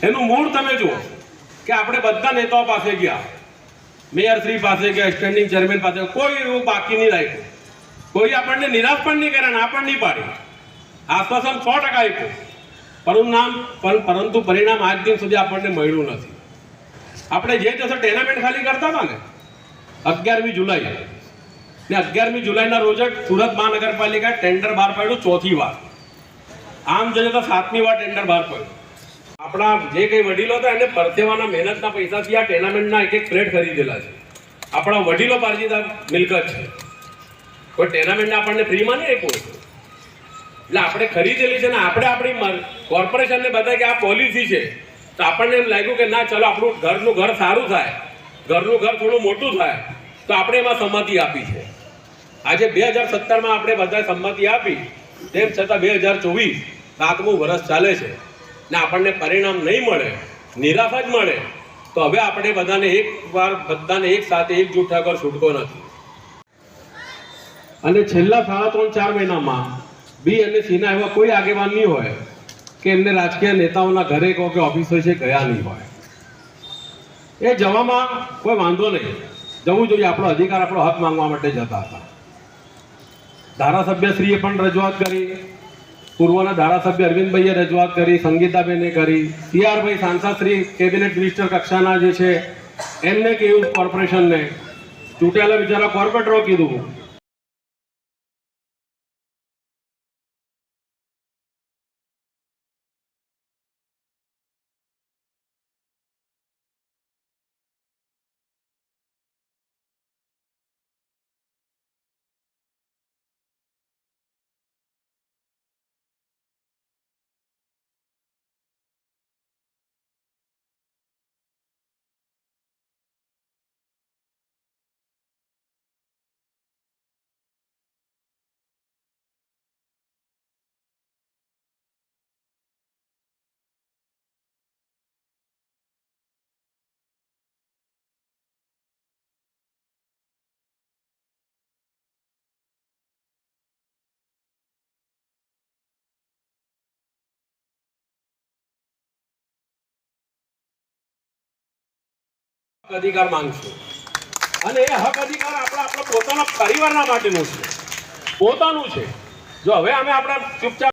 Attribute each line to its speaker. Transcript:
Speaker 1: એનું મૂળ તમે જુઓ કે આપણે બધા નેતાઓ પાસે ગયા, મેયર શ્રી પાસે ગયા, સ્ટેન્ડિંગ ચેરમેન પાસે, કોઈ એવું બાકી નહીં રાખ્યું, કોઈ આપણને નિરાશ પણ નહીં કર્યા, ના પણ નહીં પાડી, આશ્વાસન 100% આપ્યું, પરંતુ પરિણામ આજ દિન સુધી આપણને મળ્યું નથી. આપણે જે દિવસે ટેનામેન્ટ ખાલી કરતા હતા ને 11મી જુલાઈ ને 11મી જુલાઈના રોજ જ સુરત મહાનગરપાલિકાએ ટેન્ડર બહાર પાડ્યું 4થી વાર. આમ જોઈએ તો 7મી વાર ટેન્ડર બહાર પાડ્યું. આપણા જે કંઈ વડીલો હતા એને પરસેવાના મહેનતના પૈસાથી આ ટેનામેન્ટના એક ફ્લેટ ખરીદેલા છે. આપણા વડીલો પારજીદાર મિલકત છે. કોઈ ટેનામેન્ટ આપણને ફ્રીમાં નહીં આપ્યું, એટલે આપણે ખરીદેલી છે ને આપણે આપણી કોર્પોરેશનને બતાવી કે આ પોલિસી છે, તો આપણને એમ લાગ્યું કે ના ચલો આપણું ઘરનું ઘર સારું થાય, ઘરનું ઘર થોડું મોટું થાય, તો આપણે એમાં સંમતિ આપી છે. આજે 2017માં આપણે બધા સંમતિ આપી, તેમ છતાં 2024 7મું વર્ષ ચાલે છે ને આપણને પરિણામ નહીં મળે, નિરાશ જ મળે, તો હવે આપણે બધાને એક સાથે એકજૂટ થયા છૂટકો નથી. અને છેલ્લા 3.5-4 મહિનામાં બી અને સીના એવા કોઈ આગેવાન નહીં હોય કે એમને રાજકીય નેતાઓના ઘરે કહો કે ઓફિસો છે ગયા નહીં હોય. એ જવામાં કોઈ વાંધો નહીં, જવું જોઈએ, આપણો અધિકાર, આપણો હક માંગવા માટે જતા હતા. ધારાસભ્યશ્રીએ પણ રજૂઆત કરી, પૂર્વના ધારાસભ્ય અરવિંદભાઈએ રજૂઆત કરી, સંગીતાબેને કરી, CR ભાઈ સાંસદશ્રી કેબિનેટ મિનિસ્ટર કક્ષાના જે છે એમને કહ્યું, કોર્પોરેશનને ચૂંટાયેલા બિચારા કોર્પોરેટરો કીધું. અધિકાર માંગશું અને એ હક અધિકાર આપણા પોતાના પરિવારના માટેનું છે, પોતાનું છે. જો હવે અમે આપણા ચૂપચાપ